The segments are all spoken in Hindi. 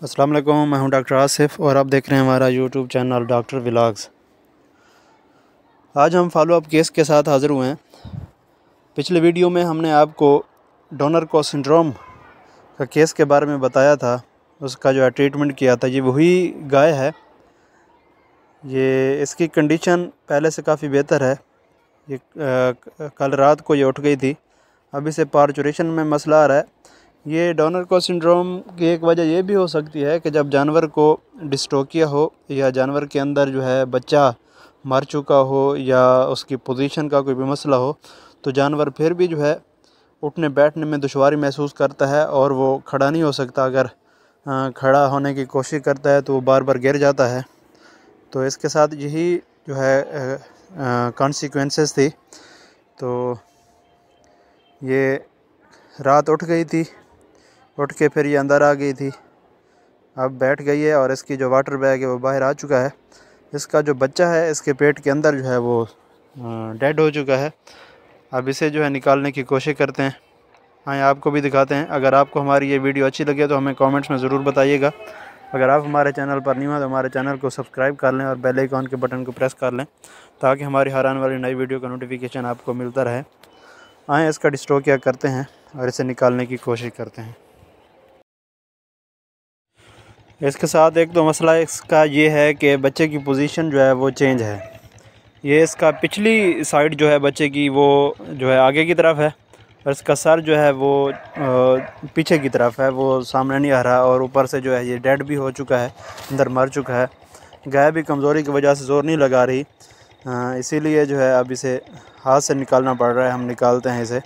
अस्सलाम वालेकुम, मैं हूं डॉक्टर आसिफ और आप देख रहे हैं हमारा यूट्यूब चैनल डॉक्टर व्लॉग्स। आज हम फॉलो अप केस के साथ हाज़िर हुए हैं। पिछले वीडियो में हमने आपको डोनर को सिंड्रोम का केस के बारे में बताया था, उसका जो है ट्रीटमेंट किया था। ये वही गाय है। ये इसकी कंडीशन पहले से काफ़ी बेहतर है। ये कल रात को ये उठ गई थी। अब इसे पार्चुरेशन में मसला आ रहा है। ये डोनर को सिंड्रोम की एक वजह ये भी हो सकती है कि जब जानवर को डिस्टोकिया हो या जानवर के अंदर जो है बच्चा मर चुका हो या उसकी पोजीशन का कोई भी मसला हो, तो जानवर फिर भी जो है उठने बैठने में दुश्वारी महसूस करता है और वो खड़ा नहीं हो सकता। अगर खड़ा होने की कोशिश करता है तो वो बार बार गिर जाता है। तो इसके साथ यही जो है कॉन्सिक्वेंसेस थी। तो ये रात उठ गई थी, उठ के फिर ये अंदर आ गई थी। अब बैठ गई है और इसकी जो वाटर बैग है वो बाहर आ चुका है। इसका जो बच्चा है इसके पेट के अंदर जो है वो डेड हो चुका है। अब इसे जो है निकालने की कोशिश करते हैं। हाँ, आपको भी दिखाते हैं। अगर आपको हमारी ये वीडियो अच्छी लगे तो हमें कमेंट्स में ज़रूर बताइएगा। अगर आप हमारे चैनल पर नहीं हो तो हमारे चैनल को सब्सक्राइब कर लें और बेल आइकन के बटन को प्रेस कर लें ताकि हमारी हर आने वाली नई वीडियो का नोटिफिकेशन आपको मिलता रहे। आएँ इसका डिस्ट्रोकिया करते हैं और इसे निकालने की कोशिश करते हैं। इसके साथ एक तो मसला इसका ये है कि बच्चे की पोजीशन जो है वो चेंज है। ये इसका पिछली साइड जो है बच्चे की वो जो है आगे की तरफ है और इसका सर जो है वो पीछे की तरफ है, वो सामने नहीं आ रहा। और ऊपर से जो है ये डेड भी हो चुका है, अंदर मर चुका है। गाय भी कमज़ोरी की वजह से ज़ोर नहीं लगा रही, इसीलिए जो है अब इसे हाथ से निकालना पड़ रहा है। हम निकालते हैं इसे।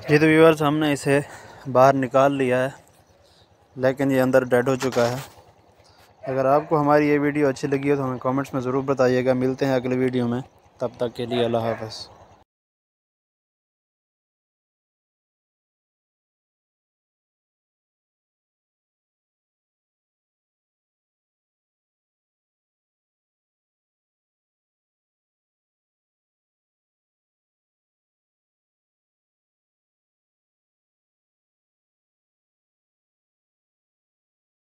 ये तो व्यूअर्स हमने इसे बाहर निकाल लिया है, लेकिन ये अंदर डेड हो चुका है। अगर आपको हमारी ये वीडियो अच्छी लगी हो तो हमें कमेंट्स में ज़रूर बताइएगा। मिलते हैं अगले वीडियो में, तब तक के लिए अल्लाह हाफ़िज़।